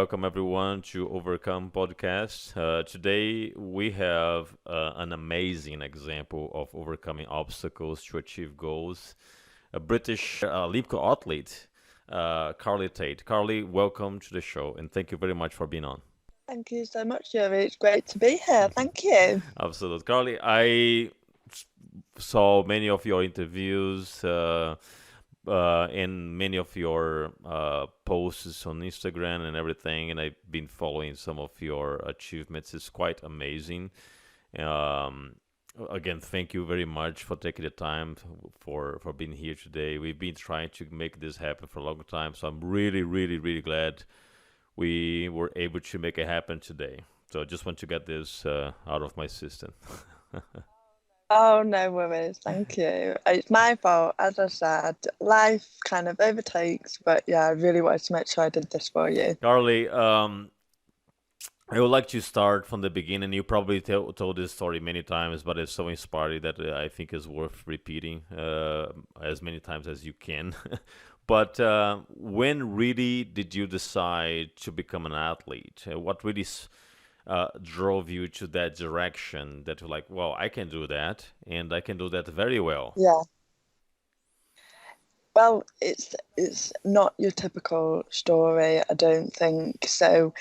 welcome everyone to Overcome Podcast. Today we have an amazing example of overcoming obstacles to achieve goals. A British Olympic athlete, Carly Tait. Carly, welcome to the show and thank you very much for being on. Thank you so much, Yuri. It's great to be here. Thank you. Absolutely. Carly, I saw many of your interviews and many of your posts on Instagram and everything, and I've been following some of your achievements. It's quite amazing. Um, Again, thank you very much for taking the time for being here today. We've been trying to make this happen for a long time, so I'm really, really, really glad we were able to make it happen today. So I just want to get this out of my system. Oh, no worries. Thank you. It's my fault. As I said, life kind of overtakes, but yeah, I really wanted to make sure I did this for you. Carly, I would like to start from the beginning. You probably told this story many times, but it's so inspiring that I think is worth repeating as many times as you can. But when really did you decide to become an athlete? What really drove you to that direction that you're like, well, I can do that and I can do that very well? Yeah. Well, it's not your typical story, I don't think. So,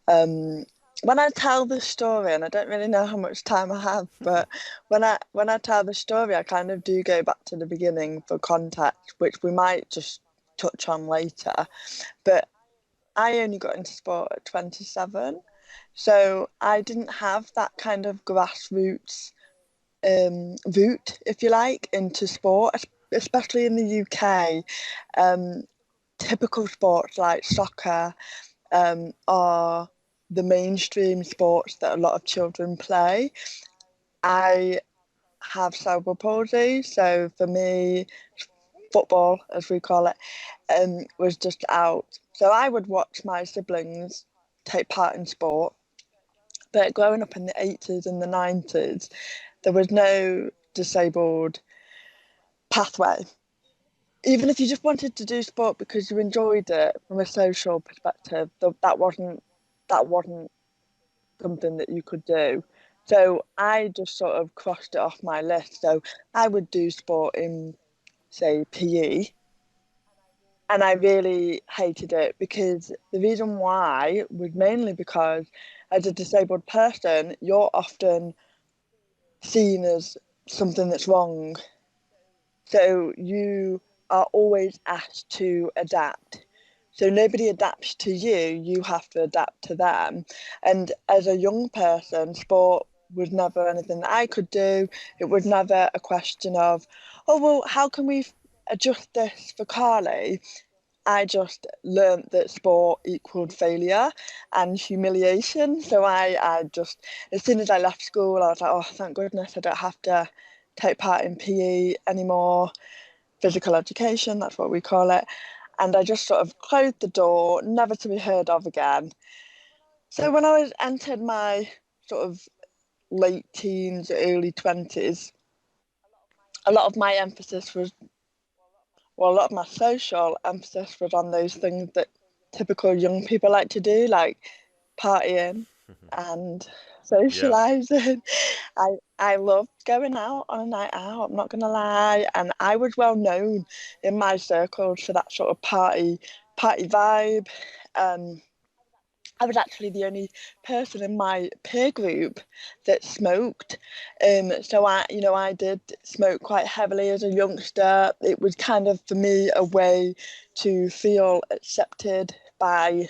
um, when I tell the story, and I don't really know how much time I have, but when I tell the story, I kind of do go back to the beginning for context, which we might just touch on later. But I only got into sport at 27, so I didn't have that kind of grassroots route, if you like, into sport, especially in the UK. Um, Typical sports like soccer are the mainstream sports that a lot of children play. I have cerebral palsy, so for me, football, as we call it, was just out. So I would watch my siblings take part in sport, but growing up in the 80s and the 90s, there was no disabled pathway. Even if you just wanted to do sport because you enjoyed it from a social perspective, that wasn't something that you could do. So I just sort of crossed it off my list. So I would do sport in, say, PE, and I really hated it because the reason why was mainly because as a disabled person, you're often seen as something that's wrong. So you are always asked to adapt. So nobody adapts to you, you have to adapt to them. And as a young person, sport was never anything that I could do. It was never a question of, oh, well, how can we adjust this for Carly? I just learnt that sport equaled failure and humiliation. So I just, as soon as I left school, I was like, oh, thank goodness I don't have to take part in PE anymore, physical education, that's what we call it. And I just sort of closed the door, never to be heard of again. So when I was entered my sort of late teens, early 20s, a lot of my emphasis was, well, a lot of my social emphasis was on those things that typical young people like to do, like partying and Yeah. socializing. I loved going out on a night out, I'm not gonna lie. And I was well known in my circles for that sort of party vibe. Um, I was actually the only person in my peer group that smoked. So I did smoke quite heavily as a youngster. It was kind of for me a way to feel accepted by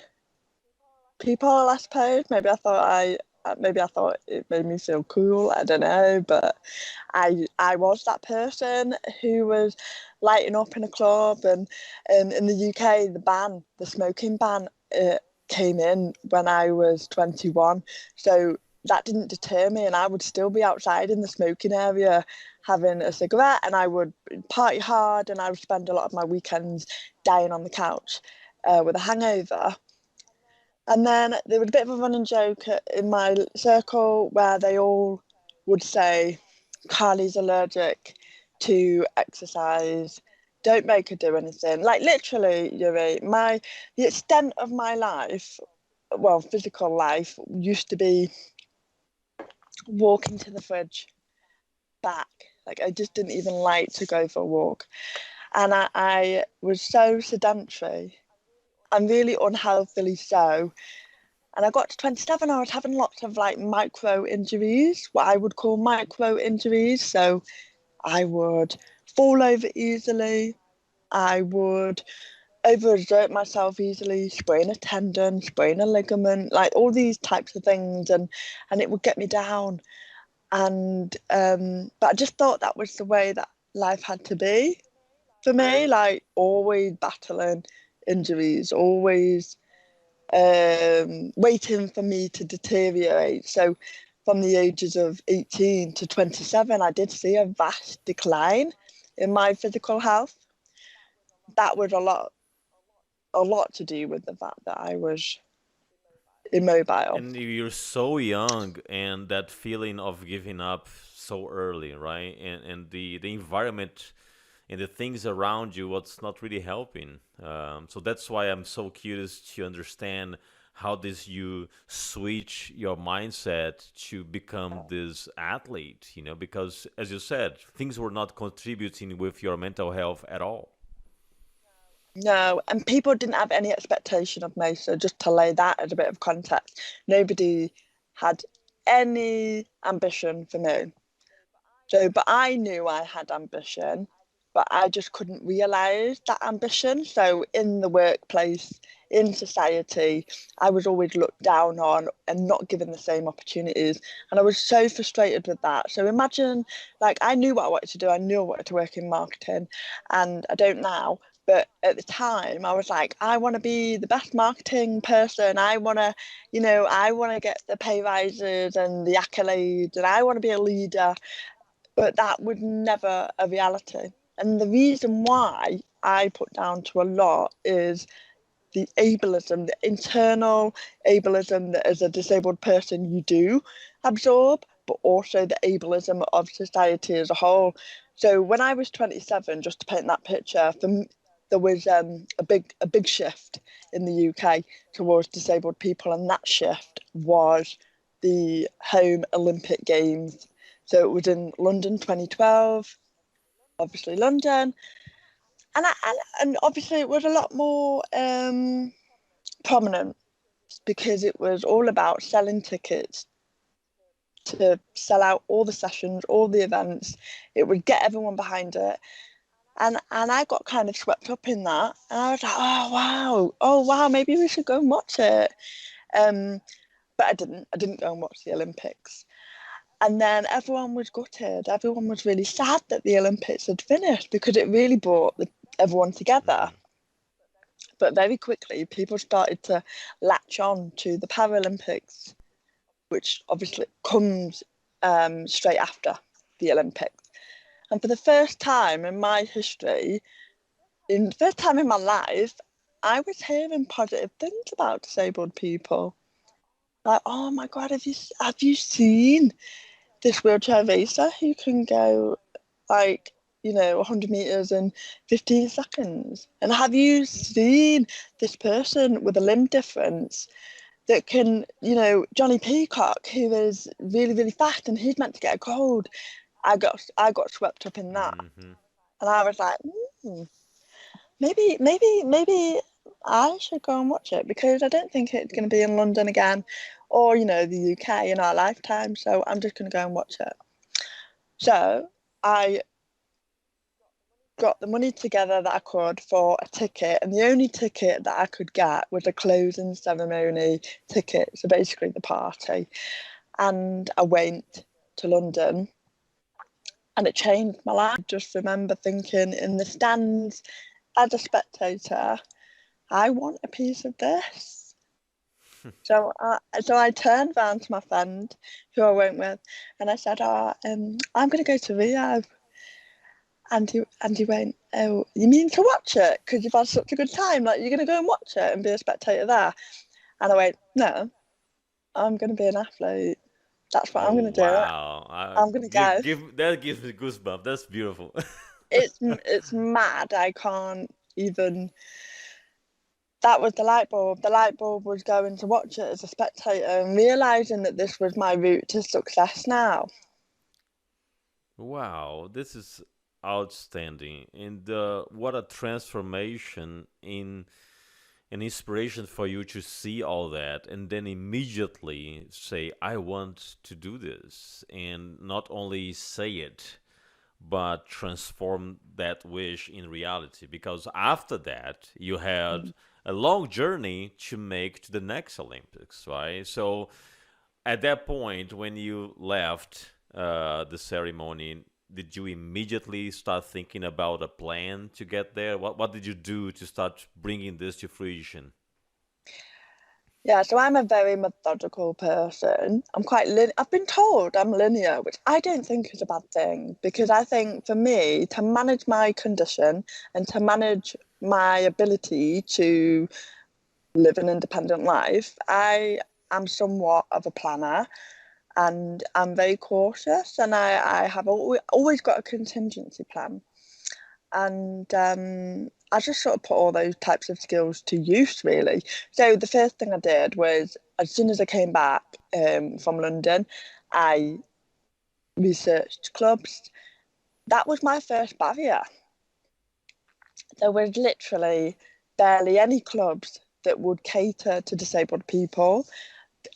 people, I suppose. Maybe I thought it made me feel cool. I don't know, but I was that person who was lighting up in a club, and in the UK, the smoking ban, came in when I was 21. So that didn't deter me, and I would still be outside in the smoking area having a cigarette, and I would party hard, and I would spend a lot of my weekends dying on the couch with a hangover. And then there was a bit of a running joke in my circle where they all would say, Carly's allergic to exercise. Don't make her do anything. Like literally, Yuri, the extent of my life well, physical life used to be walking to the fridge back. Like I just didn't even like to go for a walk. And I was so sedentary and really unhealthily so. And I got to 27, I was having lots of like micro injuries, what I would call micro injuries. So I would fall over easily. I would overexert myself easily, sprain a tendon, sprain a ligament, like all these types of things, and it would get me down. And but I just thought that was the way that life had to be for me, like always battling injuries, always waiting for me to deteriorate. So from the ages of 18 to 27, I did see a vast decline in my physical health. That was a lot to do with the fact that I was immobile. And you're so young, and that feeling of giving up so early, right? And the environment and the things around you, what's not really helping. So that's why I'm so curious to understand how this you switch your mindset to become this athlete. Because as you said, things were not contributing with your mental health at all. No, and people didn't have any expectation of me. So just to lay that as a bit of context, nobody had any ambition for me. So, but I knew I had ambition, but I just couldn't realize that ambition. So, in the workplace, in society, I was always looked down on and not given the same opportunities. And I was so frustrated with that. So, imagine like I knew what I wanted to do, I knew I wanted to work in marketing, and I don't now. But at the time, I was like, I want to be the best marketing person. I want to get the pay rises and the accolades, and I want to be a leader, but that was never a reality. And the reason why I put down to a lot is the ableism, the internal ableism that as a disabled person you do absorb, but also the ableism of society as a whole. So when I was 27, just to paint that picture, there was a big shift in the UK towards disabled people, and that shift was the home Olympic Games. So it was in London 2012, obviously London, and obviously it was a lot more prominent because it was all about selling tickets to sell out all the sessions, all the events. It would get everyone behind it. And I got kind of swept up in that. And I was like, oh wow, maybe we should go and watch it. Um, but I didn't. I didn't go and watch the Olympics. And then everyone was gutted. Everyone was really sad that the Olympics had finished because it really brought everyone together. Hmm. But very quickly, people started to latch on to the Paralympics, which obviously comes straight after the Olympics. And for the first time in my history, in the first time in my life, I was hearing positive things about disabled people. Like, oh my God, have you seen this wheelchair racer who can go like 100 meters in 15 seconds? And have you seen this person with a limb difference that can, Johnny Peacock, who is really, really fast and he's meant to get a gold? I got swept up in that. Hmm. And I was like, hmm, maybe I should go and watch it because I don't think it's going to be in London again or, the UK in our lifetime. So I'm just going to go and watch it. So I got the money together that I could for a ticket, and the only ticket that I could get was a closing ceremony ticket, so basically the party. And I went to London, and it changed my life. I just remember thinking in the stands as a spectator, I want a piece of this. So I turned round to my friend who I went with, and I said, I'm going to go to Rio. And he went, oh, you mean to watch it? Because you've had such a good time. Like, you're going to go and watch it and be a spectator there. And I went, no, I'm going to be an athlete. That's what I'm Oh going to do. wow! I'm going to go. That gives me goosebumps. That's beautiful. It's mad. I can't even that was the light bulb. The light bulb was going to watch it as a spectator and realizing that this was my route to success now. Wow, this is outstanding. And what a transformation in an inspiration for you to see all that and then immediately say, I want to do this. And not only say it, but transform that wish in reality. Because after that, you had a long journey to make to the next Olympics, right? So at that point, when you left the ceremony, did you immediately start thinking about a plan to get there? What did you do to start bringing this to fruition? Yeah, so I'm a very methodical person. I've been told I'm linear, which I don't think is a bad thing because I think for me to manage my condition and to manage my ability to live an independent life, I am somewhat of a planner and I'm very cautious and I have always got a contingency plan. And I just sort of put all those types of skills to use, really. So the first thing I did was, as soon as I came back from London, I researched clubs. That was my first barrier. There was literally barely any clubs that would cater to disabled people,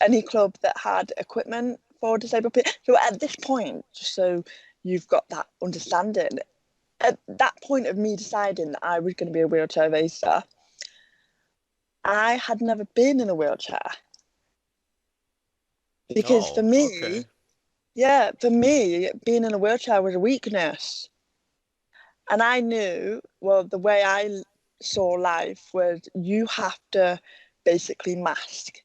any club that had equipment for disabled people. So at this point, just so you've got that understanding, at that point of me deciding that I was going to be a wheelchair racer, I had never been in a wheelchair because for Oh, me, okay. yeah, for me, being in a wheelchair was a weakness. And I knew, well, the way I saw life was you have to basically mask.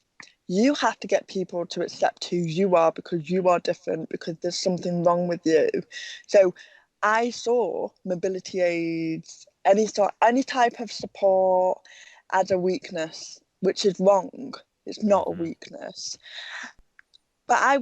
You have to get people to accept who you are because you are different, because there's something wrong with you. So I saw mobility aids, any type of support as a weakness, which is wrong. It's not a Mm-hmm. weakness. But I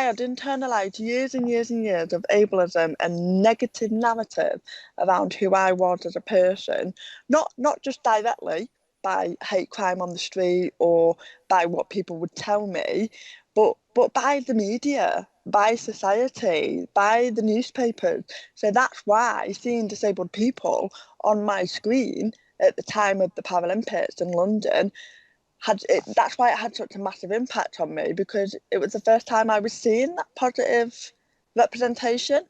had internalized years and years and years of ableism and negative narrative around who I was as a person, not just directly by hate crime on the street or by what people would tell me, but by the media, by society, by the newspapers. So that's why seeing disabled people on my screen at the time of the Paralympics in London that's why it had such a massive impact on me because it was the first time I was seeing that positive representation.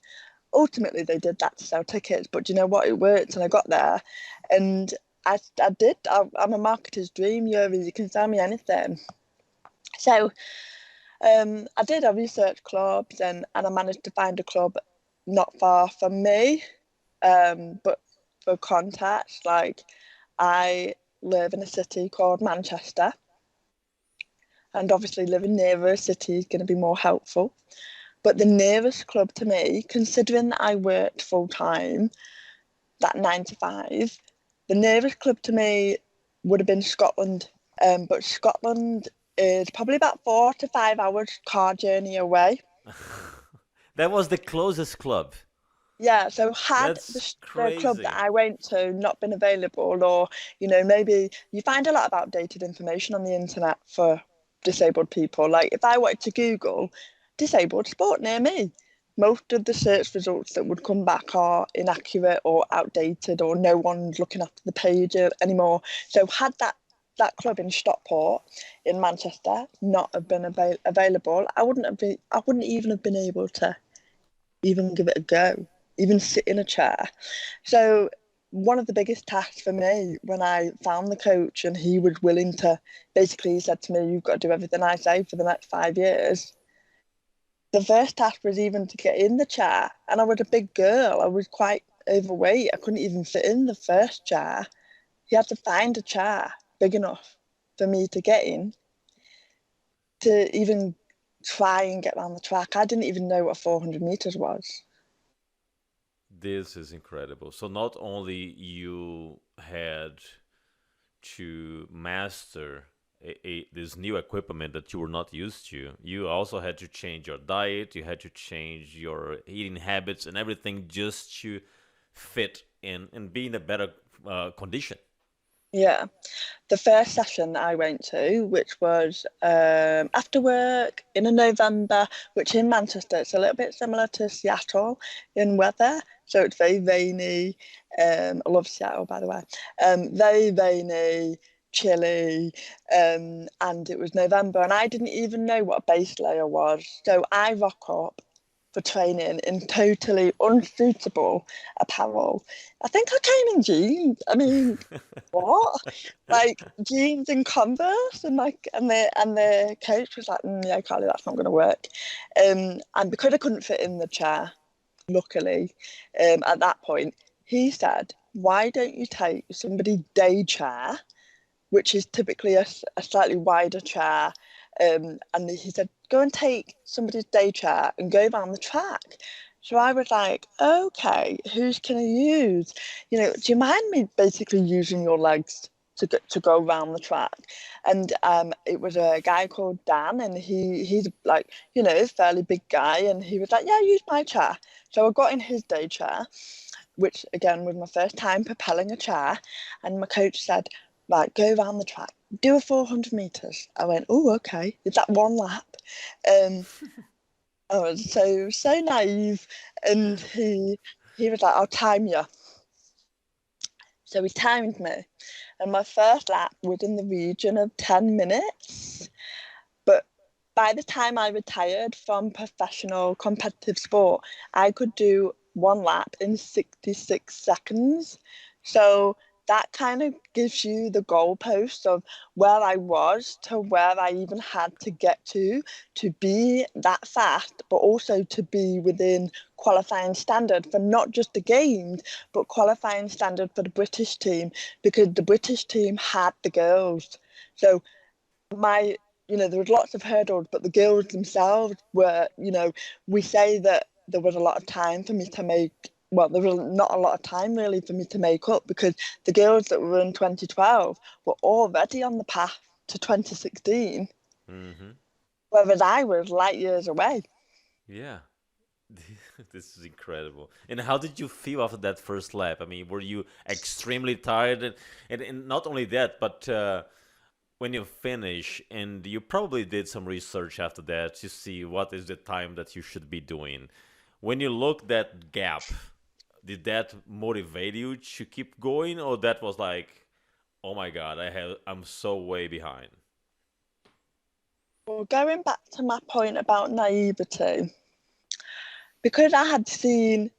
Ultimately, they did that to sell tickets, but you know what? It worked, and I got there, and I did. I'm a marketer's dream, Yuri. You can sell me anything. So I did. I researched clubs, and I managed to find a club not far from me. But for context, like I live in a city called Manchester, and obviously living nearer a city is going to be more helpful. But the nearest club to me, considering that I worked full time, that 9 to 5, the nearest club to me would have been Scotland. But Scotland is probably about 4 to 5 hours car journey away. That was the closest club. Yeah, so had That's the club that crazy. I went to not been available, or maybe you find a lot of outdated information on the internet for disabled people. Like if I wanted to Google disabled sport near me, most of the search results that would come back are inaccurate or outdated, or no one's looking after the page anymore. So had that club in Stockport in Manchester not have been available, I wouldn't even have been able to even give it a go, even sit in a chair. So one of the biggest tasks for me when I found the coach and he was willing to basically he said to me, you've got to do everything I say for the next 5 years. The first task was even to get in the chair. And I was a big girl. I was quite overweight. I couldn't even fit in the first chair. He had to find a chair big enough for me to get in to even try and get around the track. I didn't even know what 400 meters was. This is incredible. So not only you had to master this new equipment that you were not used to, you also had to change your diet, you had to change your eating habits and everything just to fit in and be in a better condition. Yeah. The first session I went to, which was after work in a November, which in Manchester, it's a little bit similar to Seattle in weather. So it's very rainy. I love Seattle, by the way. Very rainy, chilly, and it was November, and I didn't even know what a base layer was. So I rock up for training in totally unsuitable apparel. I think I came in jeans. I mean, what? Like jeans and Converse, and the coach was like, yeah, Carly, that's not going to work. And because I couldn't fit in the chair, luckily, at that point, he said, why don't you take somebody's day chair, which is typically a slightly wider chair, and he said, go and take somebody's day chair and go around the track. So I was like, okay, whose can I use? Do you mind me basically using your legs to go around the track? And it was a guy called Dan, and he's like, a fairly big guy, and he was like, yeah, use my chair. So I got in his day chair, which again was my first time propelling a chair, and my coach said, right, go around the track, do a 400 meters. I went, oh, okay, is that one lap? Um, I was so naive, and he was like, I'll time you. So he timed me, and my first lap was in the region of 10 minutes. But by the time I retired from professional competitive sport, I could do one lap in 66 seconds. So that kind of gives you the goalpost of where I was to where I even had to get to be that fast, but also to be within qualifying standard for not just the games, but qualifying standard for the British team, because the British team had the girls. So my there was lots of hurdles, but the girls themselves were, we say that there was a lot of time for me to make, well, there was not a lot of time really for me to make up, because the girls that were in 2012 were already on the path to 2016, Hmm. whereas I was light years away. Yeah. This is incredible. And how did you feel after that first lap? I mean, were you extremely tired? And not only that, but when you finish, and you probably did some research after that to see what is the time that you should be doing. When you look that gap, did that motivate you to keep going, or that was like, oh my god, I'm so way behind? Well, going back to my point about naivety, because I had seen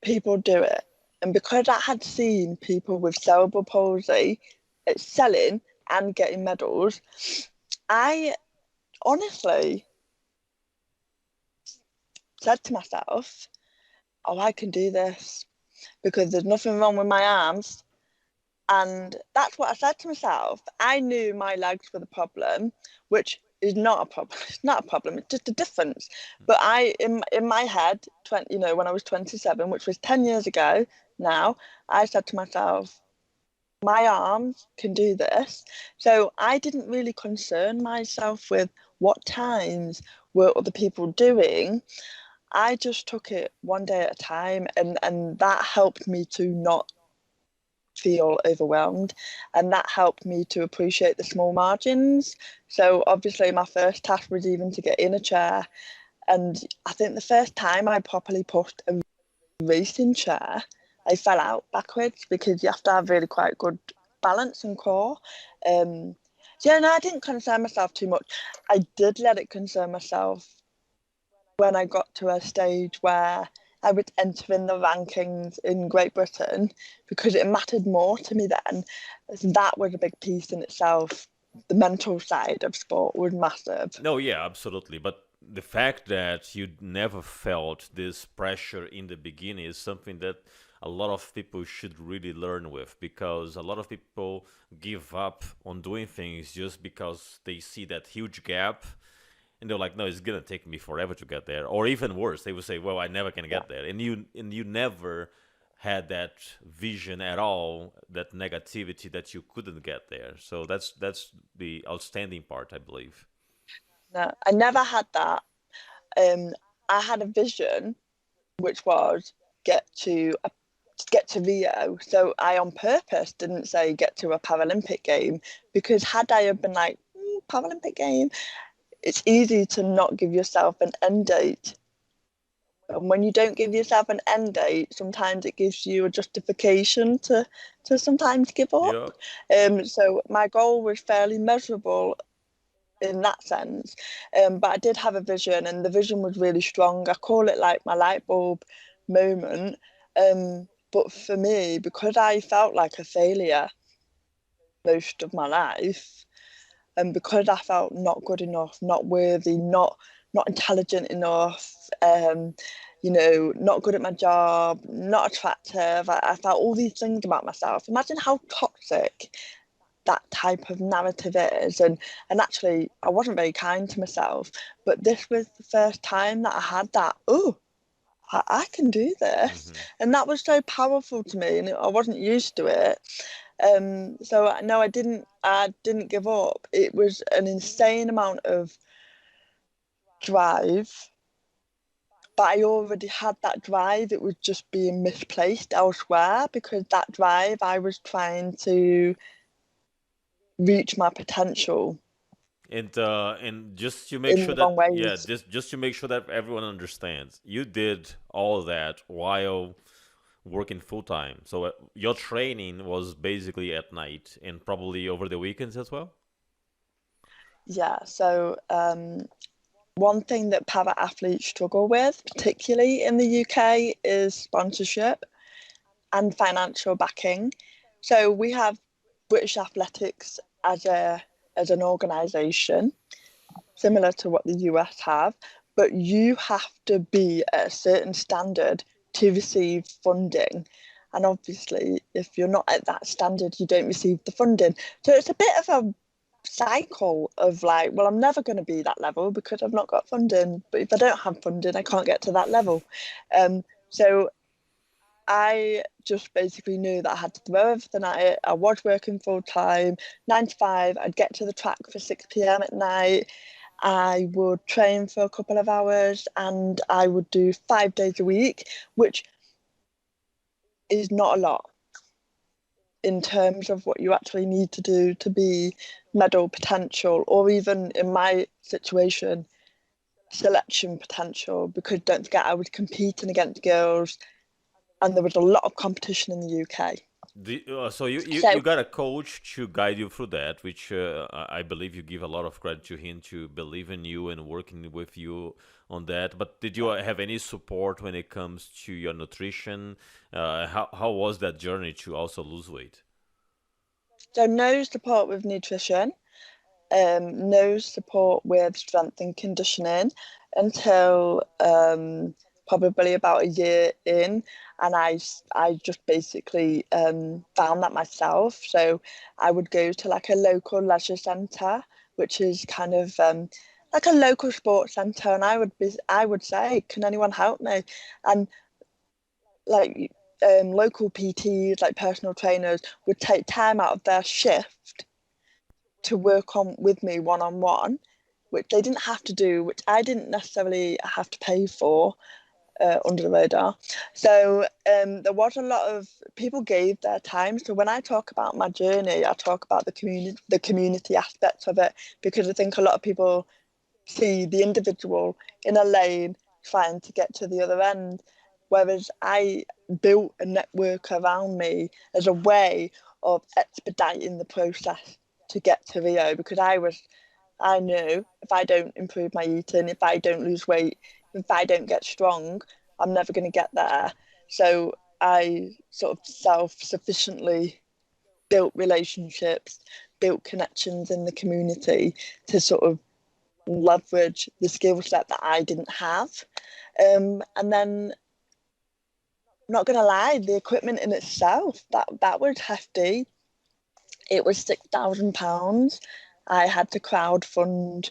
people do it, and because I had seen people with cerebral palsy excelling and getting medals, I honestly said to myself, oh, I can do this, because there's nothing wrong with my arms. And that's what I said to myself. I knew my legs were the problem, which is not a problem. It's not a problem. It's just a difference. But in my head, 20, when I was 27, which was 10 years ago now, I said to myself, my arms can do this. So I didn't really concern myself with what times were other people doing. I just took it one day at a time, and that helped me to not feel overwhelmed, and that helped me to appreciate the small margins. So obviously my first task was even to get in a chair, and I think the first time I properly pushed a racing chair, I fell out backwards, because you have to have really quite good balance and core. So yeah, no, I didn't concern myself too much. I did let it concern myself when I got to a stage where I was entering the rankings in Great Britain, because it mattered more to me then. That was a big piece in itself. The mental side of sport was massive. No, yeah, absolutely. But the fact that you never felt this pressure in the beginning is something that a lot of people should really learn with, because a lot of people give up on doing things just because they see that huge gap, and they're like, no, it's gonna take me forever to get there. Or even worse, they would say, well, I never can Yeah. get there. And you never had that vision at all, that negativity that you couldn't get there. So that's the outstanding part, I believe. No, I never had that. Um, I had a vision, which was get to a get to Rio. So I on purpose didn't say get to a Paralympic game, because had I have been like, Paralympic game, it's easy to not give yourself an end date. And when you don't give yourself an end date, sometimes it gives you a justification to sometimes give Yeah. up. So my goal was fairly measurable in that sense. But I did have a vision, and the vision was really strong. I call it like my light bulb moment. But for me, because I felt like a failure most of my life, and because I felt not good enough, not worthy, not intelligent enough, not good at my job, not attractive. I felt all these things about myself. Imagine how toxic that type of narrative is. And actually, I wasn't very kind to myself, but this was the first time that I had that, oh, I can do this. Hmm. And that was so powerful to me, and I wasn't used to it. So no, I didn't give up. It was an insane amount of drive, but I already had that drive. It was just being misplaced elsewhere, because that drive, I was trying to reach my potential And just to make in sure the that, wrong yeah, ways. just to make sure that everyone understands, you did all that while working full time. So your training was basically at night and probably over the weekends as well. Yeah, so one thing that para athletes struggle with, particularly in the UK, is sponsorship and financial backing. So we have British Athletics as an organisation, similar to what the US have, but you have to be at a certain standard to receive funding. And obviously, if you're not at that standard, you don't receive the funding. So it's a bit of a cycle of like, well, I'm never going to be that level because I've not got funding. But if I don't have funding, I can't get to that level. So I just basically knew that I had to throw everything at it. I was working full time, 9 to 5. I'd get to the track for 6 p.m. at night. I would train for a couple of hours, and I would do 5 days a week, which is not a lot in terms of what you actually need to do to be medal potential, or even in my situation, selection potential. Because don't forget, I was competing against girls, and there was a lot of competition in the UK. So you So got a coach to guide you through that, which I believe you give a lot of credit to him to believe in you and working with you on that. But did you have any support when it comes to your nutrition? How was that journey to also lose weight? no support with nutrition, no support with strength and conditioning until probably about a year in, and I just basically found that myself. So I would go to like a local leisure centre, which is kind of like a local sports centre, and I would say, can anyone help me? And like local PTs, like personal trainers, would take time out of their shift to work on with me one on one, which they didn't have to do, which I didn't necessarily have to pay for under the radar. So there was a lot of people gave their time. So when I talk about my journey, I talk about the community aspect of it, because I think a lot of people see the individual in a lane trying to get to the other end. Whereas I built a network around me as a way of expediting the process to get to Rio, because I knew if I don't improve my eating, if I don't lose weight, if I don't get strong, I'm never going to get there. So I sort of self-sufficiently built relationships, built connections in the community to sort of leverage the skill set that I didn't have. And then, not gonna lie, the equipment in itself, that was hefty. It was £6,000. I had to crowd fund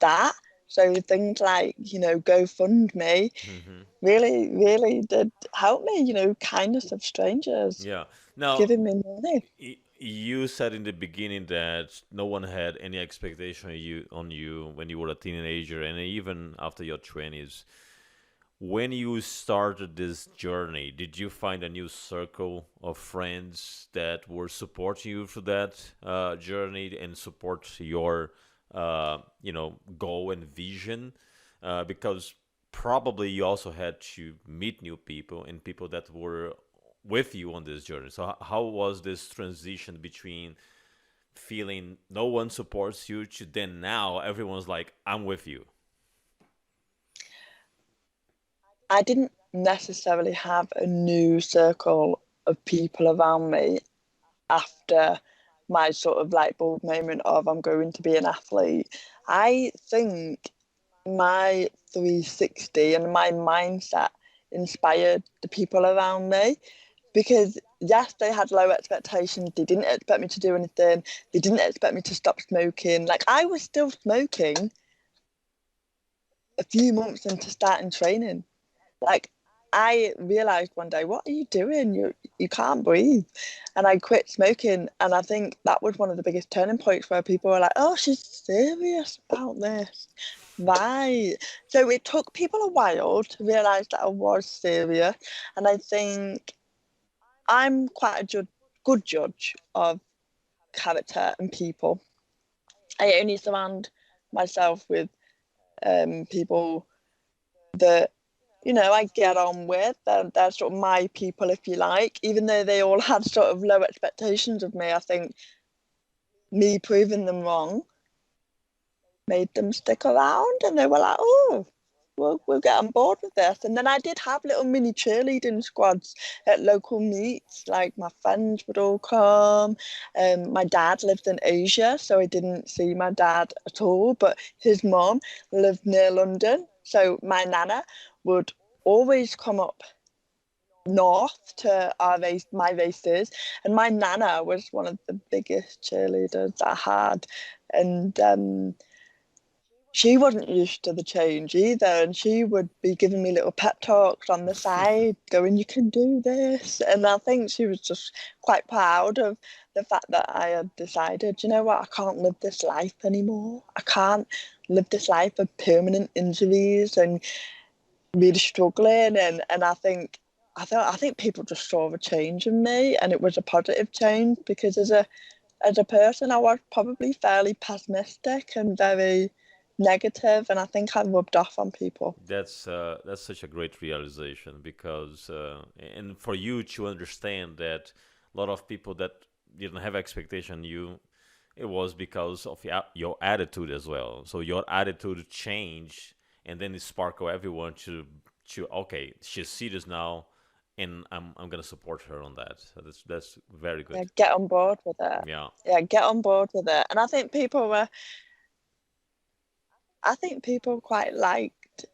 that. So things like, GoFundMe Hmm. really, really did help me, kindness of strangers Yeah. Now, giving me money. you said in the beginning that no one had any expectation on you when you were a teenager and even after your 20s. when you started this journey, did you find a new circle of friends that were supporting you for that journey and support your, goal and vision? Because probably you also had to meet new people and people that were with you on this journey. So how was this transition between feeling no one supports you to then now everyone's like, I'm with you? I didn't necessarily have a new circle of people around me after my sort of light bulb moment of I'm going to be an athlete. I think my 360 and my mindset inspired the people around me because yes, they had low expectations. They didn't expect me to do anything. They didn't expect me to stop smoking. Like I was still smoking a few months into starting training. Like I realized one day, what are you doing? You can't breathe. And I quit smoking. And I think that was one of the biggest turning points where people were like, oh, she's serious about this. Right. So it took people a while to realize that I was serious. And I think I'm quite a good judge of character and people. I only surround myself with people that I get on with. They're sort of my people, if you like. Even though they all had sort of low expectations of me, I think me proving them wrong made them stick around, and they were like, "Oh, we'll get on board with this." And then I did have little mini cheerleading squads at local meets. Like my friends would all come. My dad lived in Asia, so I didn't see my dad at all. But his mom lived near London, so my nana would always come up north to my races, and my nana was one of the biggest cheerleaders I had, and she wasn't used to the change either, and she would be giving me little pep talks on the side, going, "You can do this." And I think she was just quite proud of the fact that I had decided, you know what, I can't live this life anymore. I can't live this life of permanent injuries and really struggling. And I think people just saw a change in me, and it was a positive change because as a person, I was probably fairly pessimistic and very negative, and I think I rubbed off on people. That's such a great realization because and for you to understand that a lot of people that didn't have expectation you, it was because of your attitude as well. So your attitude changed, and then it sparkle everyone to okay, she's serious now, and I'm gonna support her on that. So that's very Yeah, good. get on board with it. Yeah. Yeah, get on board with it. And I think people quite liked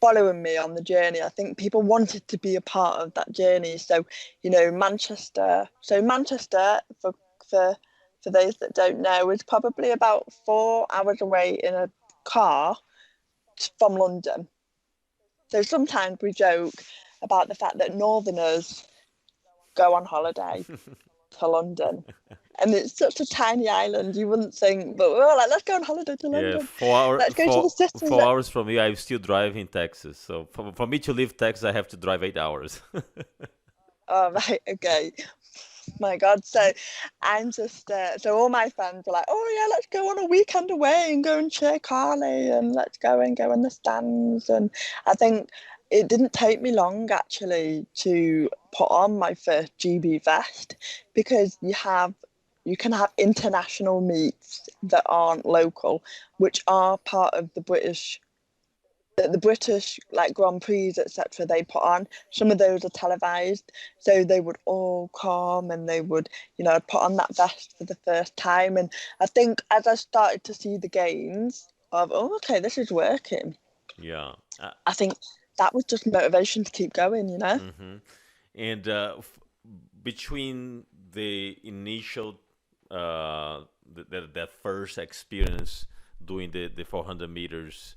following me on the journey. I think people wanted to be a part of that journey. So, Manchester. So Manchester, for for those that don't know, is probably about 4 hours away in a car from London. So sometimes we joke about the fact that Northerners go on holiday to London. And it's such a tiny island, you wouldn't think, but we're all like, let's go on holiday to Yeah, London. Let's go to the city. 4 hours from me, I still drive in Texas. So for me to leave Texas, I have to drive 8 hours. Oh, right, okay. My God. So so all my friends were like, oh, yeah, let's go on a weekend away and go and cheer Carly and let's go and go in the stands. And I think it didn't take me long actually to put on my first GB vest because you can have international meets that aren't local, which are part of the British like Grand Prix, etc. they put on. Some of those are televised, so they would all come and they would, put on that vest for the first time. And I think as I started to see the gains of, oh, okay, this is working, Yeah. I think that was just motivation to keep going. Mm-hmm. And between the initial, that first experience doing the 400 meters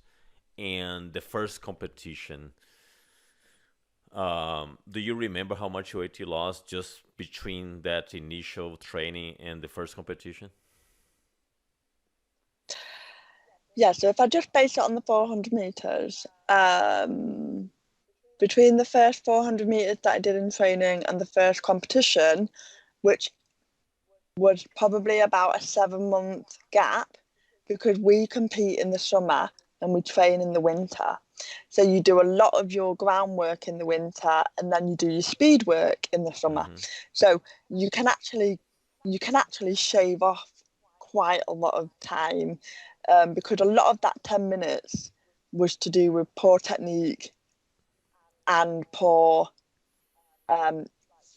and the first competition, do you remember how much weight you lost just between that initial training and the first competition? Yeah, so if I just base it on the 400 meters, between the first 400 meters that I did in training and the first competition, which was probably about a 7 month gap, because we compete in the summer and we train in the winter. So you do a lot of your groundwork in the winter and then you do your speed work in the summer. Mm-hmm. So you can actually shave off quite a lot of time, because a lot of that 10 minutes was to do with poor technique and poor um,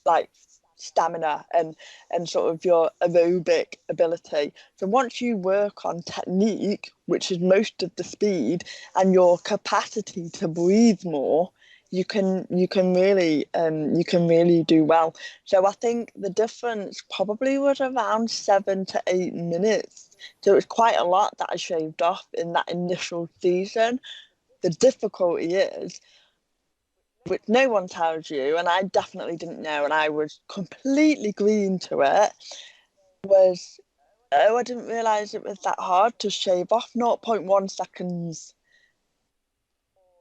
like stamina and sort of your aerobic ability. So once you work on technique, which is most of the speed, and your capacity to breathe more, you can really do well. So I think the difference probably was around 7 to 8 minutes. So it was quite a lot that I shaved off in that initial season. The difficulty is, which no one tells you, and I definitely didn't know, and I was completely green to it, was, oh, I didn't realise it was that hard to shave off zero point 0.1 seconds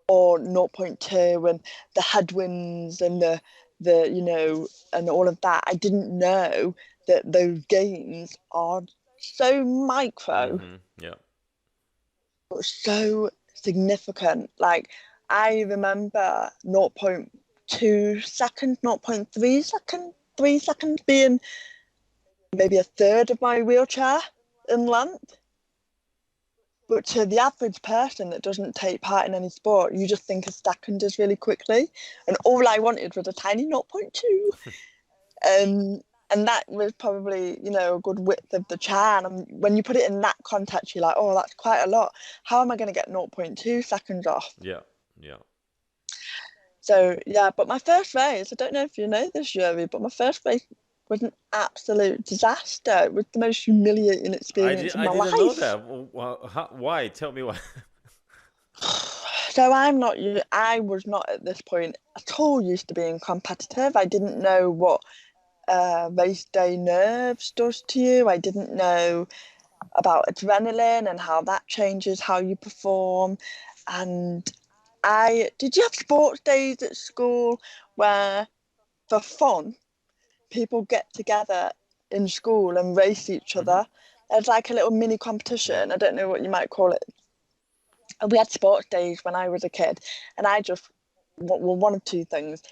or zero point 0.2, and the headwinds and and all of that. I didn't know that those gains are so micro, Mm-hmm. Yeah. but so significant. Like, I remember zero point 0.2 seconds, 0.3 seconds, 3 seconds being maybe a third of my wheelchair in length. But to the average person that doesn't take part in any sport, you just think a second is really quickly. And all I wanted was a tiny zero point 0.2. And that was probably, a good width of the chair. And when you put it in that context, you're like, oh, that's quite a lot. How am I going to get zero point 0.2 seconds off? Yeah. Yeah. So, yeah, but my first race, I don't know if you know this, Yuri, but my first race was an absolute disaster. It was the most humiliating experience of I my didn't know life. that. Why? Tell me why. So I was not at this point at all used to being competitive. I didn't know what race day nerves does to you. I didn't know about adrenaline and how that changes how you perform. And did you have sports days at school where, for fun, people get together in school and race each Mm-hmm. other? It's like a little mini Yeah. competition. I don't know what you might call it. And we had sports days when I was a kid, and I just, well, one of two things: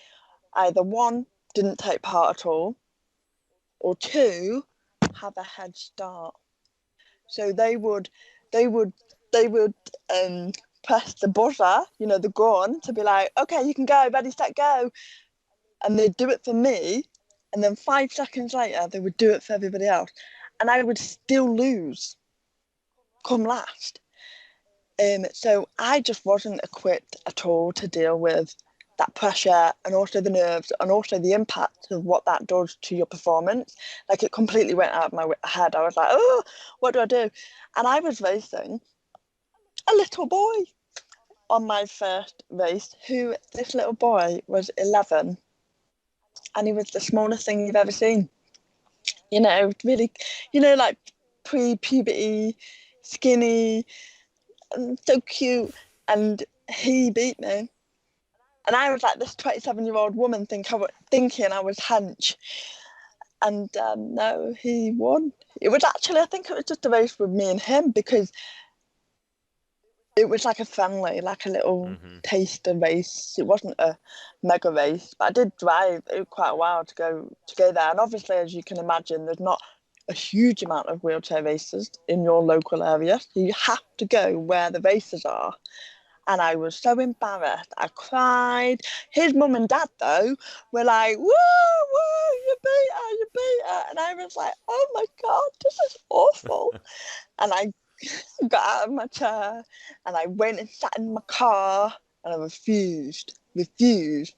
either one, didn't take part at all, or two, have a head start. So they would, they would press the buzzer, the gun, to be like, okay, you can go, ready, set, go, and they'd do it for me, and then 5 seconds later they would do it for everybody else, and I would still lose, come last. So I just wasn't equipped at all to deal with that pressure, and also the nerves, and also the impact of what that does to your performance. Like, it completely went out of my head. I was like, oh, what do I do? And I was racing a little boy on my first race, who, this little boy was 11, and he was the smallest thing you've ever seen. Really, like pre-puberty, skinny, and so cute. And he beat me. And I was like this 27-year-old woman thinking I was hench. And no, he won. It was actually, I think it was just a race with me and him, because it was like a friendly, like a little Mm-hmm. taster race. It wasn't a mega race, but I did drive it quite a while to go there. And obviously, as you can imagine, there's not a huge amount of wheelchair races in your local area. So you have to go where the races are. And I was so embarrassed. I cried. His mum and dad, though, were like, woo, woo, you beat her, you beat her. And I was like, oh my God, this is awful. And I got out of my chair and I went and sat in my car, and I refused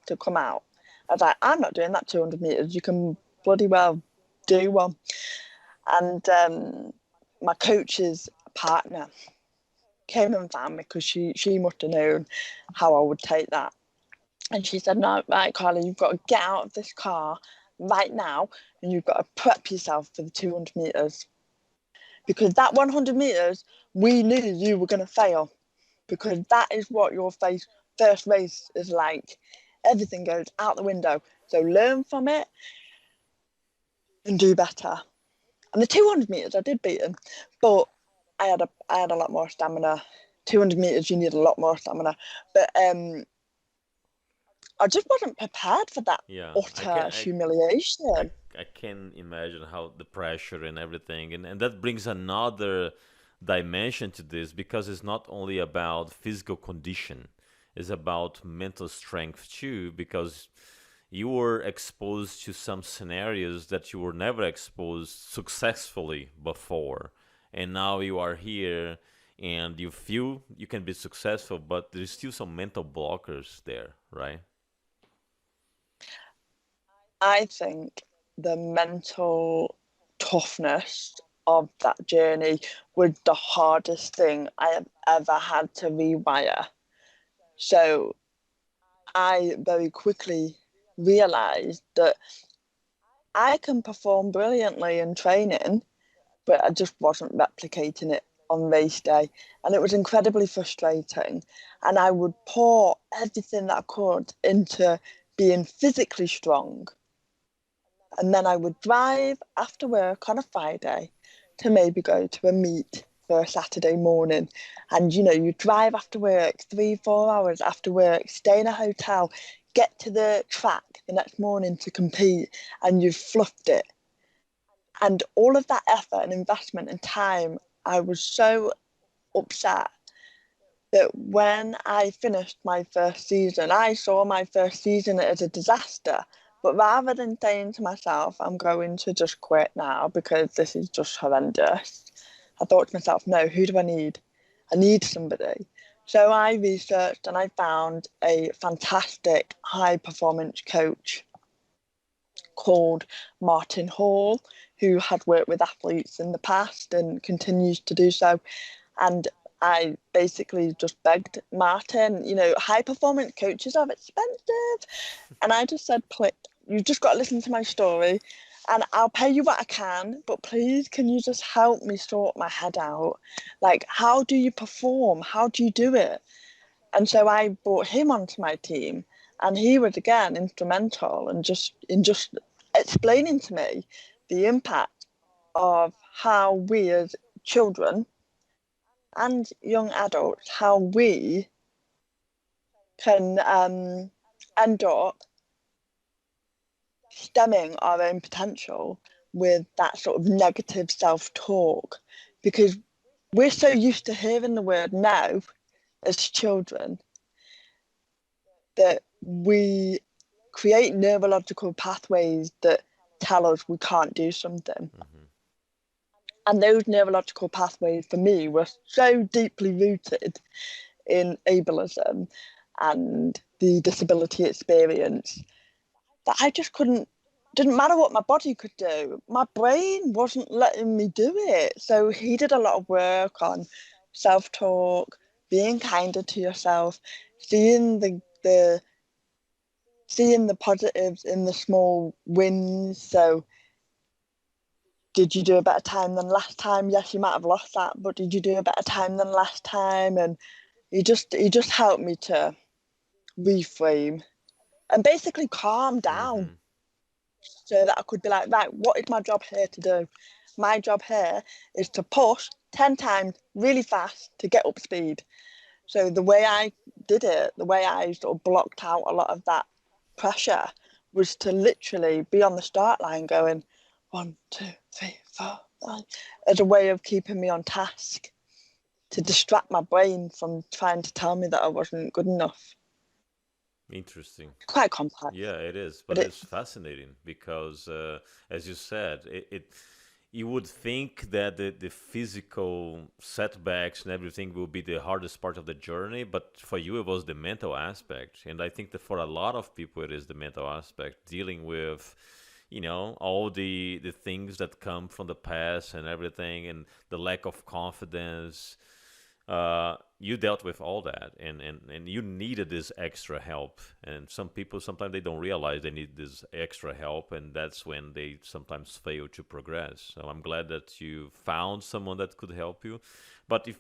to come out. I was like, I'm not doing that 200 meters. You can bloody well do one. And my coach's partner came and found me, because she must have known how I would take that. And she said, no, right, Carly, you've got to get out of this car right now, and you've got to prep yourself for the 200 meters. because that 100 meters, we knew you were going to fail because that is what your first race is like. Everything goes out the window. So learn from it and do better. And the 200 meters, I did beat him, but I had a lot more stamina. 200 meters, you need a lot more stamina. But I just wasn't prepared for that Yeah, utter humiliation. I can imagine how the pressure and everything, and that brings another dimension to this because it's not only about physical condition, it's about mental strength too. Because you were exposed to some scenarios that you were never exposed successfully before, and now you are here and you feel you can be successful, but there's still some mental blockers there, right? I think the mental toughness of that journey was the hardest thing I have ever had to rewire. So I very quickly realized that I can perform brilliantly in training, but I just wasn't replicating it on race day. And it was incredibly frustrating. And I would pour everything that I could into being physically strong. And then I would drive after work on a Friday to maybe go to a meet for a Saturday morning. And you drive after work, 3, 4 hours after work, stay in a hotel, get to the track the next morning to compete, and you've fluffed it. And all of that effort and investment and time, I was so upset that when I finished my first season, I saw my first season as a disaster. But rather than saying to myself, I'm going to just quit now because this is just horrendous, I thought to myself, no, who do I need? I need somebody. So I researched and I found a fantastic high performance coach called Martin Hall, who had worked with athletes in the past and continues to do so. And I basically just begged Martin, high performance coaches are expensive. And I just said, please, you've just got to listen to my story and I'll pay you what I can, but please, can you just help me sort my head out? Like, how do you perform? How do you do it? And so I brought him onto my team, and he was again instrumental and just explaining to me the impact of how we as children and young adults, how we can end up stemming our own potential with that sort of negative self-talk, because we're so used to hearing the word no as children that we create neurological pathways that tell us we can't do something. Hmm. And those neurological pathways for me were so deeply rooted in ableism and the disability experience that I just couldn't, didn't matter what my body could do, my brain wasn't letting me do it. So he did a lot of work on self-talk, being kinder to yourself, seeing the positives in the small wins. So did you do a better time than last time? Yes, you might have lost that, but did you do a better time than last time? And he just helped me to reframe and basically calm down Hmm. so that I could be like, right, what is my job here to do? My job here is to push 10 times really fast to get up speed. So the way I did it, the way I sort of blocked out a lot of that pressure was to literally be on the start line going 1, 2, 3, 4, 5, as a way of keeping me on task to distract my brain from trying to tell me that I wasn't good enough. Interesting. Quite complex, Yeah, it is, but but it's fascinating because, as you said, you would think that the physical setbacks and everything will be the hardest part of the journey, but for you it was the mental aspect, and I think that for a lot of people it is the mental aspect, dealing with, all the things that come from the past and everything, and the lack of confidence. you dealt with all that, and you needed this extra help. And some people sometimes they don't realize they need this extra help, and that's when they sometimes fail to progress. So I'm glad that you found someone that could help you. But if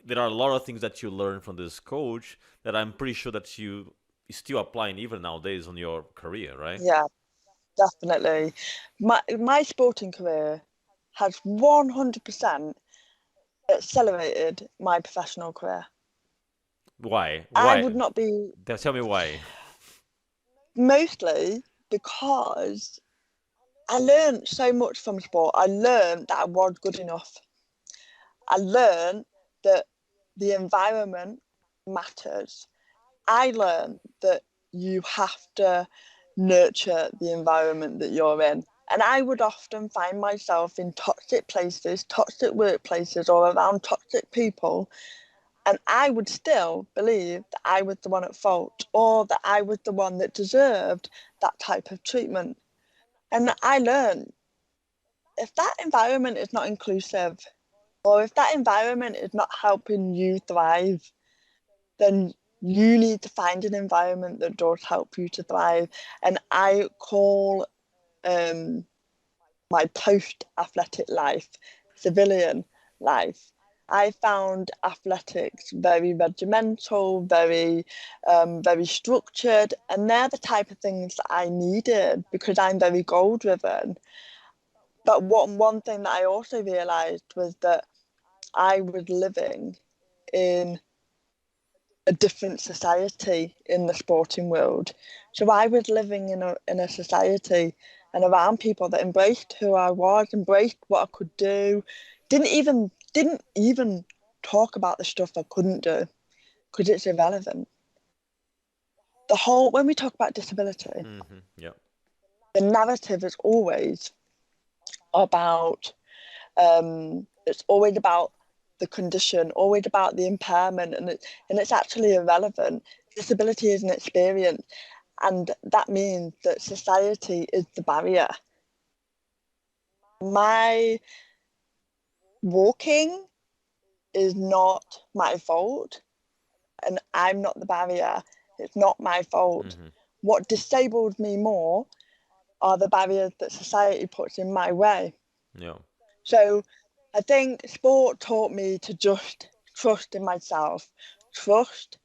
there are a lot of things that you learn from this coach that I'm pretty sure that you still applying even nowadays on your career, right? Yeah, definitely. My sporting career has 100% accelerated my professional career. Why? I Why? would not be Tell me why. mostly because I learned so much from sport. I learned that I was good enough. I learned that the environment matters. I learned that you have to nurture the environment that you're in. And I would often find myself in toxic places, toxic workplaces, or around toxic people. And I would still believe that I was the one at fault or that I was the one that deserved that type of treatment. And I learned if that environment is not inclusive or if that environment is not helping you thrive, then you need to find an environment that does help you to thrive. And I call um, my post-athletic life civilian life. I found athletics very regimental, very structured, and they're the type of things that I needed because I'm very goal driven. But one thing that I also realised was that I was living in a different society in the sporting world. So I was living in a society and around people that embraced who I was, embraced what I could do, didn't even talk about the stuff I couldn't do because it's irrelevant. The whole when we talk about disability, Yeah. the narrative is always about it's always about the condition, always about the impairment, and it's actually irrelevant. Disability is an experience, and that means that society is the barrier. My walking is not my fault, and I'm not the barrier. It's not my fault. Hmm. What disables me more are the barriers that society puts in my way. Yeah. So I think sport taught me to just trust in myself, trust,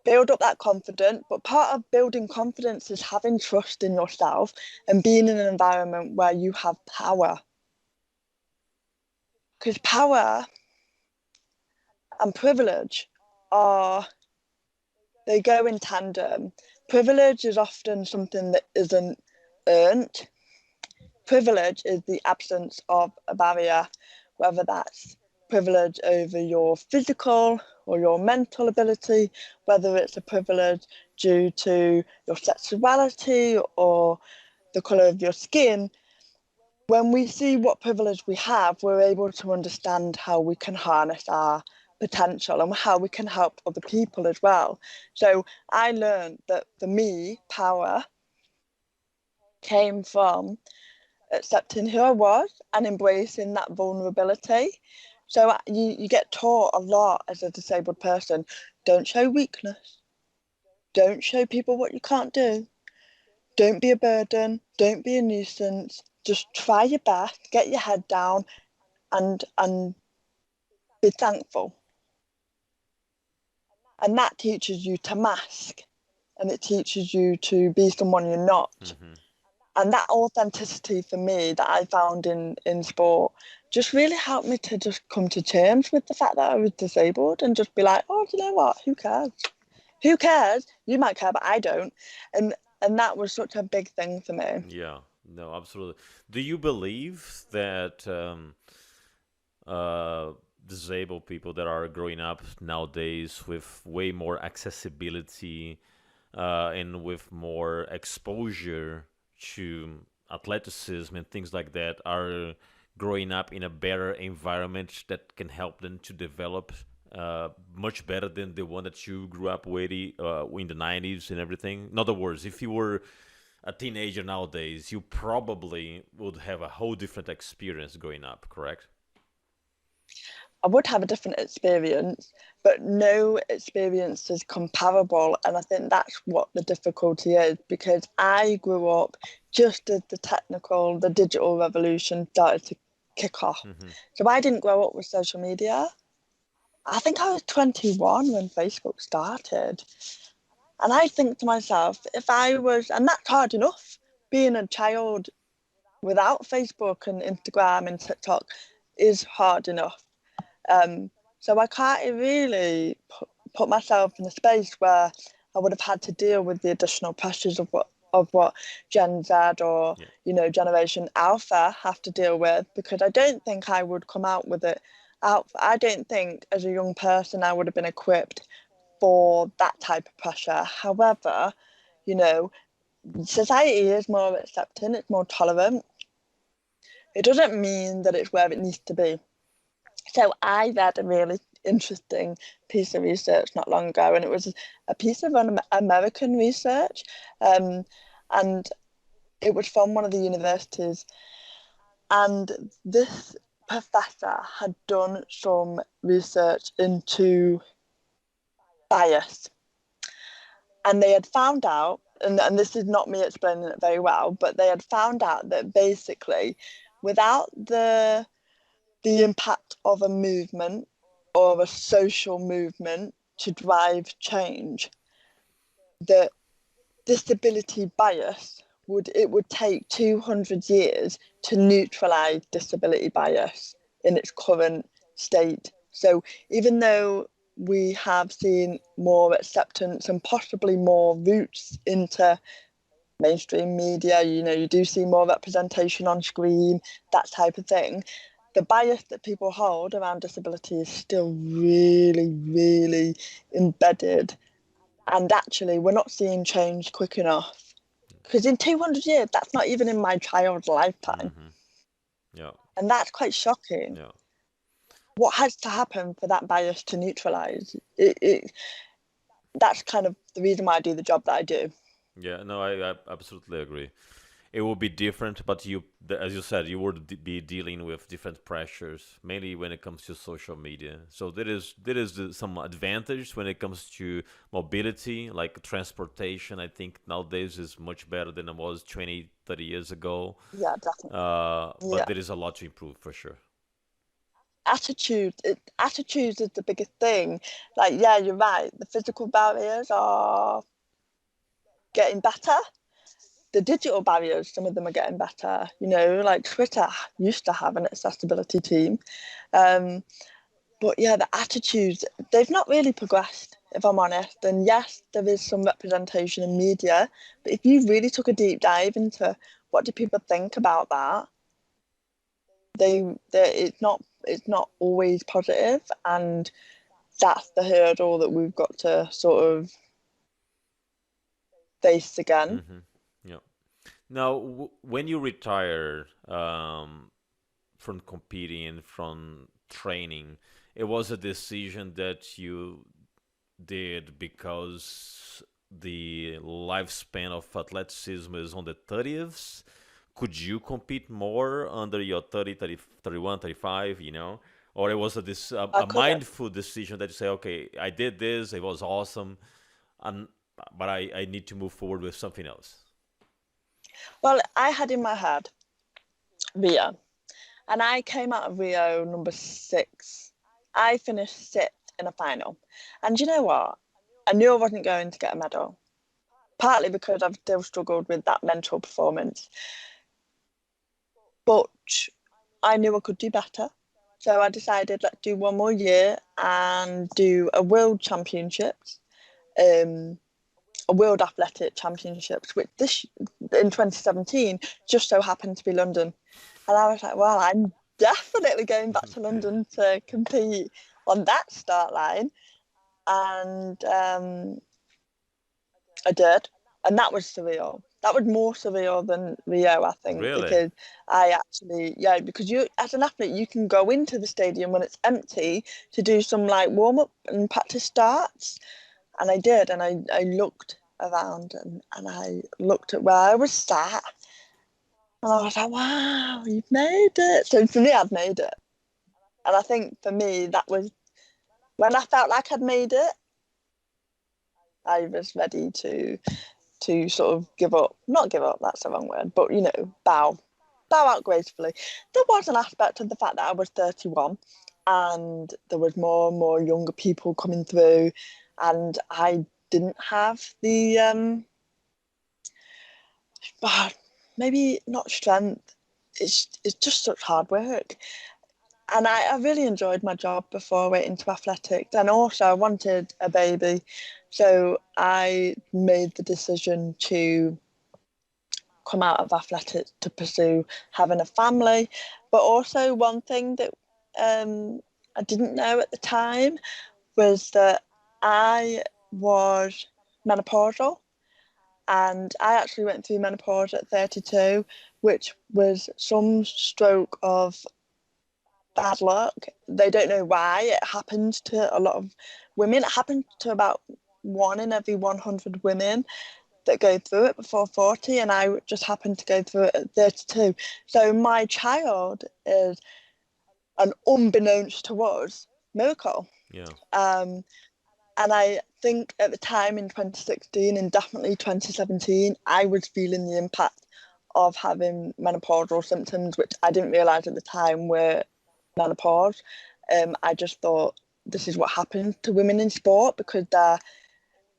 build up that confidence. But part of building confidence is having trust in yourself and being in an environment where you have power. Because power and privilege are, they go in tandem. Privilege is often something that isn't earned. Privilege is the absence of a barrier, whether that's privilege over your physical or your mental ability, whether it's a privilege due to your sexuality or the colour of your skin. When we see what privilege we have, we're able to understand how we can harness our potential and how we can help other people as well. So I learned that for me, power came from accepting who I was and embracing that vulnerability. So you get taught a lot as a disabled person. Don't show weakness. Don't show people what you can't do. Don't be a burden. Don't be a nuisance. Just try your best, get your head down, and be thankful. And that teaches you to mask, and it teaches you to be someone you're not. Hmm. And that authenticity for me that I found in sport just really helped me to just come to terms with the fact that I was disabled and just be like, oh, you know what? Who cares? Who cares? You might care, but I don't. And and that was such a big thing for me. Yeah. No, absolutely. Do you believe that uh, disabled people that are growing up nowadays with way more accessibility and with more exposure to athleticism and things like that are growing up in a better environment that can help them to develop much better than the one that you grew up with in the 90s and everything? In other words, if you were a teenager nowadays, you probably would have a whole different experience growing up, correct? I would have a different experience, but no experience is comparable. And I think that's what the difficulty is, because I grew up just as the digital revolution started to kick off. Hmm. So I didn't grow up with social media. I think I was 21 when Facebook started. And I think to myself, if I was, and that's hard enough, being a child without Facebook and Instagram and TikTok is hard enough. So I can't really put myself in a space where I would have had to deal with the additional pressures of what Gen Z or Yeah. Generation Alpha have to deal with, because I don't think I would come out with it out. I don't think as a young person I would have been equipped for that type of pressure. However, you know, society is more accepting, it's more tolerant. It doesn't mean that it's where it needs to be. So I read a really interesting piece of research not long ago, and it was a piece of American research, um, and it was from one of the universities. And this professor had done some research into bias, and they had found out, and this is not me explaining it very well, but they had found out that basically, without the impact of a movement or a social movement to drive change, that disability bias would take 200 years to neutralize disability bias in its current state. So even though we have seen more acceptance and possibly more routes into mainstream media, you do see more representation on screen, that type of thing, the bias that people hold around disability is still really, really embedded. And actually, we're not seeing change quick enough. Because in 200 years, that's not even in my child's lifetime. Hmm. Yeah. And that's quite shocking. Yeah. What has to happen for that bias to neutralize? That's kind of the reason why I do the job that I do. Yeah. No, I absolutely agree. It will be different, but as you said, you would be dealing with different pressures, mainly when it comes to social media. So there is some advantage when it comes to mobility, like transportation. I think nowadays is much better than it was 20, 30 years ago. Yeah, definitely. But Yeah. there is a lot to improve for sure. Attitude is the biggest thing. Like, yeah, you're right. The physical barriers are getting better. The digital barriers, some of them are getting better. Like Twitter used to have an accessibility team. Um, but yeah, the attitudes, they've not really progressed, if I'm honest. And yes, there is some representation in media, but if you really took a deep dive into what do people think about that, it's not always positive, and that's the hurdle that we've got to sort of face again. Hmm. Yeah. Now, when you retire from competing and from training, it was a decision that you did because the lifespan of athleticism is on the 30th. Could you compete more under your 30, 30, 31, 35, or it was I a couldn't. mindful decision that you say, okay, I did this, it was awesome, and but I need to move forward with something else. Well, I had in my head Rio, and I came out of Rio number 6. I finished 6th in a final. And you know what? I knew I wasn't going to get a medal, partly because I've still struggled with that mental performance. But I knew I could do better. So I decided, let's do one more year and do a world championships, um, a world athletic championships, which this in 2017 just so happened to be London. And I was like, well, I'm definitely going back to London to compete on that start line. And I did. And that was surreal. That was more surreal than Rio, I think, Really? because I actually, yeah, because you, as an athlete, you can go into the stadium when it's empty to do some like warm up and practice starts. And I did. And I looked around, and I looked at where I was sat. And I was like, wow, you've made it. So for me, I've made it. And I think for me, that was when I felt like I'd made it, I was ready to sort of give up. Not give up, that's the wrong word, but bow out gracefully. There was an aspect of the fact that I was 31 and there was more and more younger people coming through, and I didn't have the maybe not strength. It's just such hard work. And I really enjoyed my job before I went into athletics. And also I wanted a baby. So I made the decision to come out of athletics to pursue having a family. But also one thing that I didn't know at the time was that I was menopausal, and I actually went through menopause at 32, which was some stroke of bad luck. They don't know why it happened to a lot of women. It happened to about 1 in every 100 women that go through it before 40, and I just happened to go through it at 32. So my child is an unbeknownst to us miracle. Yeah. And I think at the time in 2016 and definitely 2017, I was feeling the impact of having menopausal symptoms, which I didn't realise at the time were menopause. I just thought this is what happens to women in sport because they're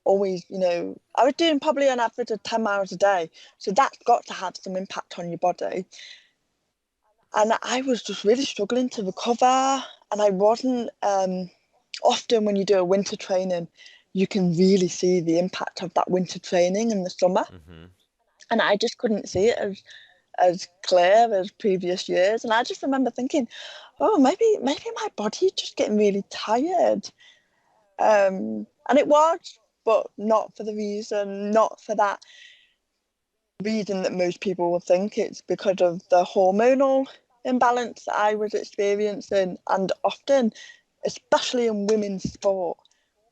always, I was doing probably an average of 10 miles a day. So that's got to have some impact on your body. And I was just really struggling to recover. And I wasn't, often when you do a winter training, you can really see the impact of that winter training in the summer. Mm-hmm. And I just couldn't see it as clear as previous years. And I just remember thinking, oh, maybe my body's just getting really tired. And it was, but not for that reason that most people will think. It's because of the hormonal imbalance that I was experiencing. And often, especially in women's sport,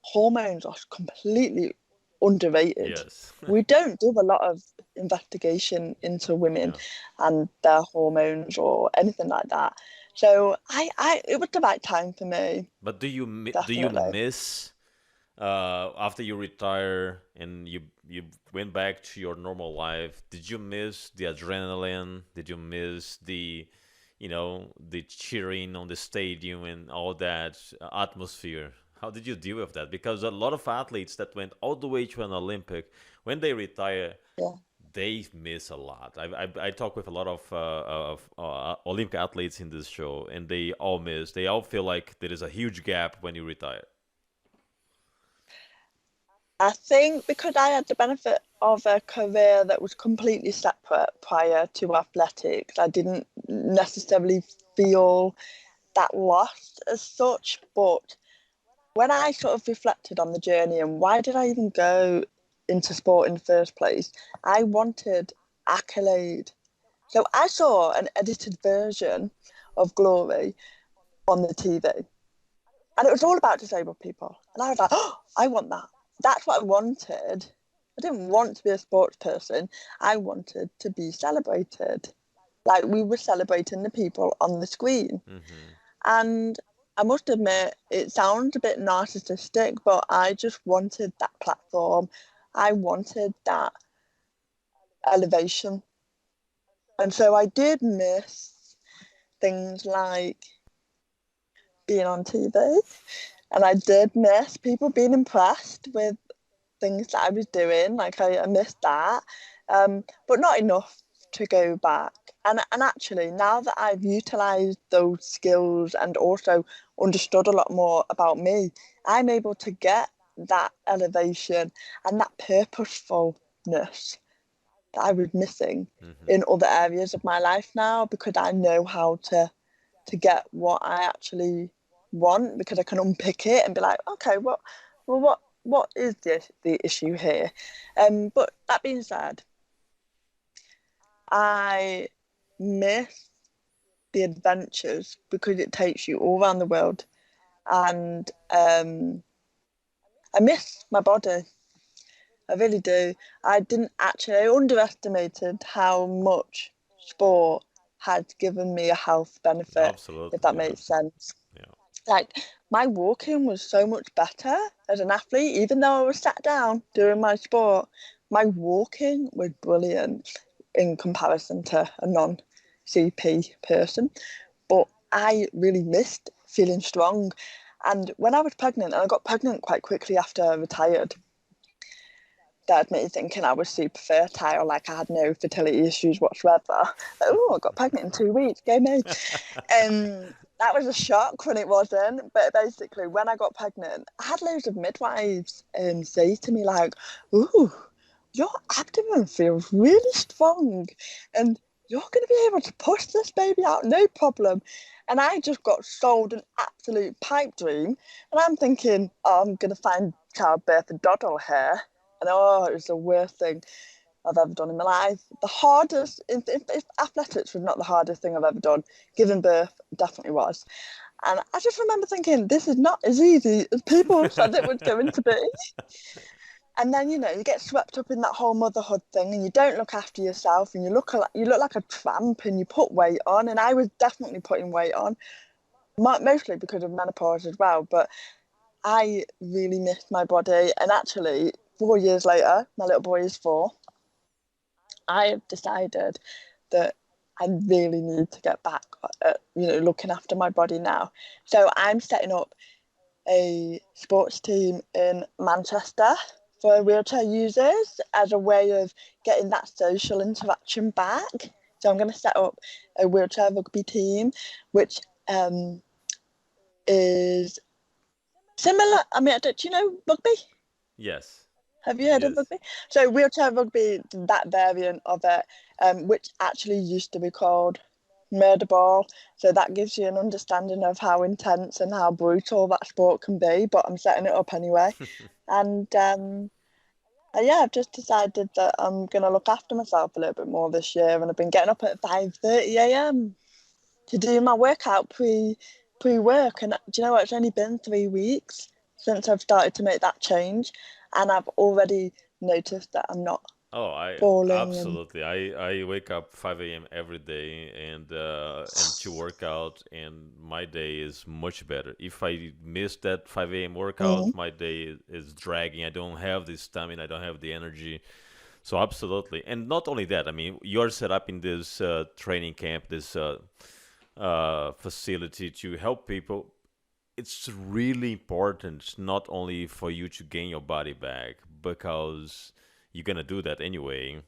hormones are completely underrated. Yes. We don't do a lot of investigation into women Yeah. and their hormones or anything like that. So it was the right time for me, But do you definitely. miss after you retire and you went back to your normal life? Did you miss the adrenaline? Did you miss the cheering on the stadium and all that atmosphere? How did you deal with that? Because a lot of athletes that went all the way to an Olympic, when they retire, Yeah. they miss a lot. I talk with a lot of Olympic athletes in this show, and they all miss. They all feel like there is a huge gap when you retire. I think because I had the benefit of a career that was completely separate prior to athletics, I didn't necessarily feel that lost as such. But when I sort of reflected on the journey and why did I even go into sport in the first place, I wanted accolade. So I saw an edited version of Glory on the TV, and it was all about disabled people. And I was like, oh, I want that. That's what I wanted. I didn't want to be a sports person. I wanted to be celebrated. Like we were celebrating the people on the screen. Mm-hmm. And I must admit, it sounds a bit narcissistic, but I just wanted that platform. I wanted that elevation. And so I did miss things like being on TV. And I did miss people being impressed with things that I was doing. Like I missed that, but not enough to go back. And actually, now that I've utilised those skills and also understood a lot more about me, I'm able to get that elevation and that purposefulness that I was missing Mm-hmm. in other areas of my life now because I know how to get what I actually want because I can unpick it and be like, okay, what is the issue here? But that being said, I miss the adventures because it takes you all around the world, and I miss my body. I really do. I underestimated how much sport had given me a health benefit, if Absolutely, that yeah. makes sense. Like my walking was so much better as an athlete, even though I was sat down doing my sport. My walking was brilliant in comparison to a non-CP person. But I really missed feeling strong. And when I was pregnant, and I got pregnant quite quickly after I retired, that had me thinking I was super fertile, like I had no fertility issues whatsoever. Like, oh, I got pregnant in 2 weeks, go me. That was a shock when it wasn't. But basically, when I got pregnant, I had loads of midwives say to me like, "Ooh, your abdomen feels really strong, and you're going to be able to push this baby out, no problem." And I just got sold an absolute pipe dream. And I'm thinking, oh, I'm going to find childbirth a doddle here. And oh, it was the worst thing I've ever done in my life. The hardest, if athletics was not the hardest thing I've ever done, giving birth definitely was. And I just remember thinking, this is not as easy as people said it was going to be. And then, you get swept up in that whole motherhood thing and you don't look after yourself and you look like a tramp and you put weight on. And I was definitely putting weight on, mostly because of menopause as well. But I really missed my body. And actually, 4 years later, my little boy is 4. I have decided that I really need to get back at, looking after my body now. So I'm setting up a sports team in Manchester for wheelchair users as a way of getting that social interaction back. So I'm going to set up a wheelchair rugby team, which is similar. I mean, do you know rugby? Yes. Have you heard of Yes. rugby? So wheelchair rugby, that variant of it, which actually used to be called murder ball. So that gives you an understanding of how intense and how brutal that sport can be. But I'm setting it up anyway. And yeah, I've just decided that I'm going to look after myself a little bit more this year. And I've been getting up at 5:30 a.m. to do my workout pre-work. And do you know what? It's only been 3 weeks since I've started to make that change. And I've already noticed that I'm not Oh, I falling and absolutely. I wake up 5 a.m. every day and to work out, and my day is much better. If I miss that 5 a.m. mm, workout, my day is dragging. I don't have the stamina. I don't have the energy. So absolutely, and not only that. I mean, you're set up in this training camp, this facility to help people. It's really important not only for you to gain your body back because you're gonna do that anyway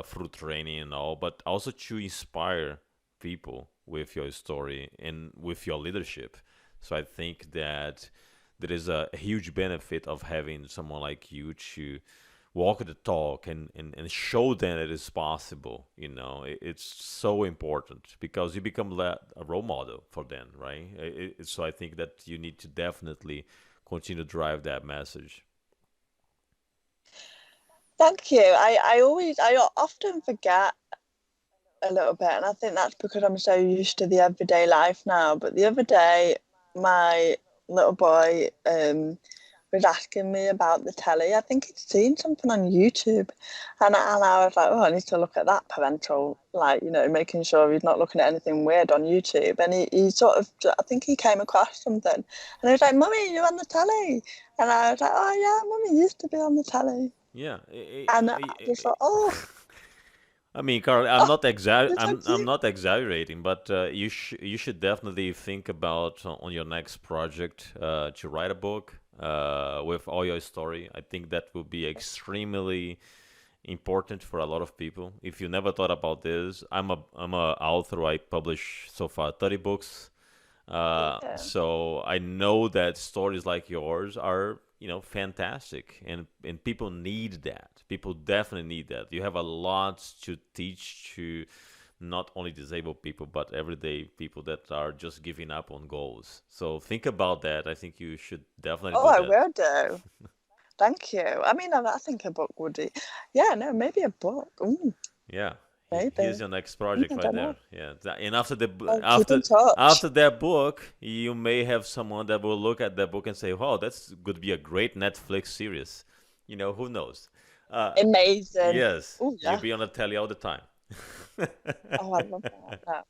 through training and all, but also to inspire people with your story and with your leadership. So I think that there is a huge benefit of having someone like you to walk the talk and show them it is possible. It's so important because you become a role model for them, right? So I think that you need to definitely continue to drive that message. thank you. I often forget a little bit, and I think that's because I'm so used to the everyday life now. But the other day, my little boy was asking me about the telly. I think he'd seen something on YouTube, and I was like, oh, I need to look at that parental, like, making sure he's not looking at anything weird on YouTube. And he sort of, I think he came across something, and he was like, "Mummy, you're on the telly," and I was like, "Oh yeah, Mummy used to be on the telly," Yeah, and I just thought, "Oh, I mean, Carl, oh, that's so I'm cute." not exaggerating, but you should definitely think about on your next project to write a book with all your story. I think that will be extremely important for a lot of people. If you never thought about this, I'm a author. I publish so far 30 books. Yeah. So I know that stories like yours are, fantastic, and people need that. People definitely need that. You have a lot to teach to not only disabled people but everyday people that are just giving up on goals. So think about that. I think you should definitely Oh, do I that. will do. Thank you. I mean, I think a book would be, yeah, no, maybe a book. Yeah, here's Maybe. your next project I right don't there. know. Yeah, and after I'll keep in touch. after that book, you may have someone that will look at that book and say, "Wow, that's could be a great Netflix series." Who knows? Uh, Amazing. yes, Oh, you'll yeah. be on the telly all the time. Oh, I love that. No,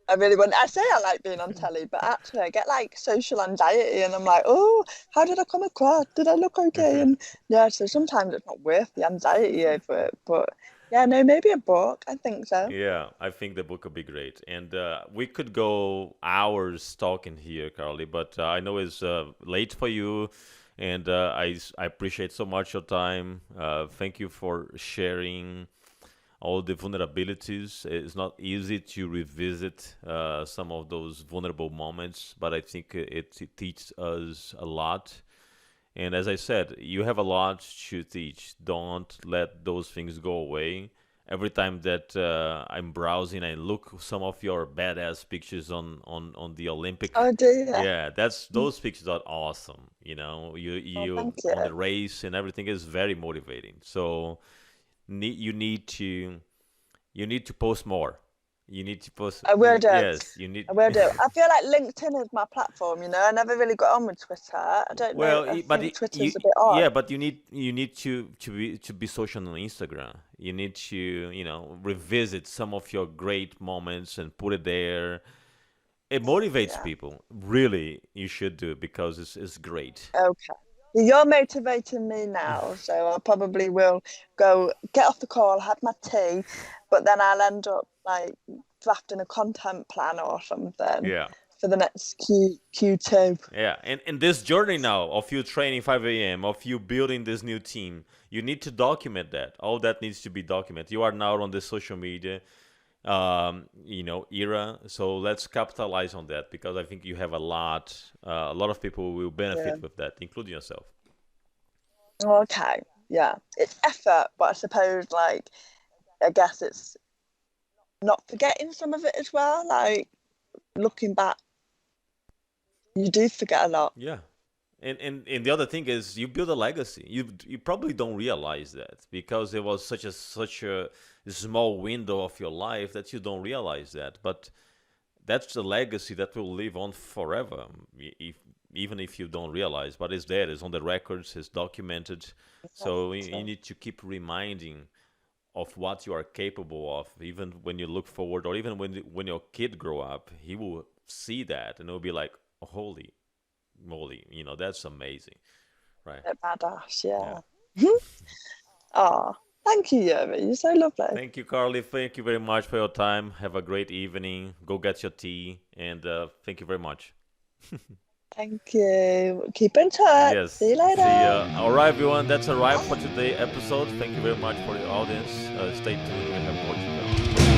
I really want. I say I like being on telly, but actually, I get like social anxiety, and I'm like, oh, how did I come across? Did I look okay? And yeah, so sometimes it's not worth the anxiety over it. But yeah, no, maybe a book. I think so. Yeah, I think the book would be great, and we could go hours talking here, Carly. But I know it's late for you, and I appreciate so much your time. Thank you for sharing all the vulnerabilities. It's not easy to revisit some of those vulnerable moments, but I think it teaches us a lot. And as I said, you have a lot to teach. Don't let those things go away. Every time that I'm browsing, I look some of your badass pictures on the Olympic. Oh, dear. Yeah, that's those pictures are awesome. You Oh, you thank you. on the race and everything is very motivating. So you need to post more. You need to post. I will do. Yes, you need. I will do. I feel like LinkedIn is my platform, you know. I never really got on with Twitter. I don't know. Well, I but think Twitter's a bit odd. yeah, but you need to be social on Instagram. You need to revisit some of your great moments and put it there. It motivates Yeah. people. Really, you should do it because it's great. Okay. Well, you're motivating me now, so I probably will go get off the call, have my tea, but then I'll end up like drafting a content plan or something Yeah. for the next Q2. Yeah, and this journey now of you training 5 a.m., of you building this new team, you need to document that. All that needs to be documented. You are now on the social media, era. So let's capitalize on that because I think you have a lot of people will Yeah. benefit with that, including yourself. Okay. Yeah. It's effort, but I suppose like I guess it's not forgetting some of it as well. Like looking back, you do forget a lot. Yeah. And the other thing is you build a legacy. You probably don't realize that because it was such a small window of your life that you don't realize that. But that's a legacy that will live on forever, if, even if you don't realize. But it's there, it's on the records, it's documented. So you So, need to keep reminding of what you are capable of, even when you look forward, or even when your kid grow up, he will see that and he'll be like, "Holy moly, that's amazing, right?" a bit badass, Yeah. yeah. Oh, thank you, Yuri. You're so lovely. Thank you, Carly. Thank you very much for your time. Have a great evening. Go get your tea, and thank you very much. Thank you. Keep in touch. See Yes. you See later. ya. All right, everyone. That's a wrap for Bye. today episode. Thank you very much for the audience. Stay tuned. We have more to come.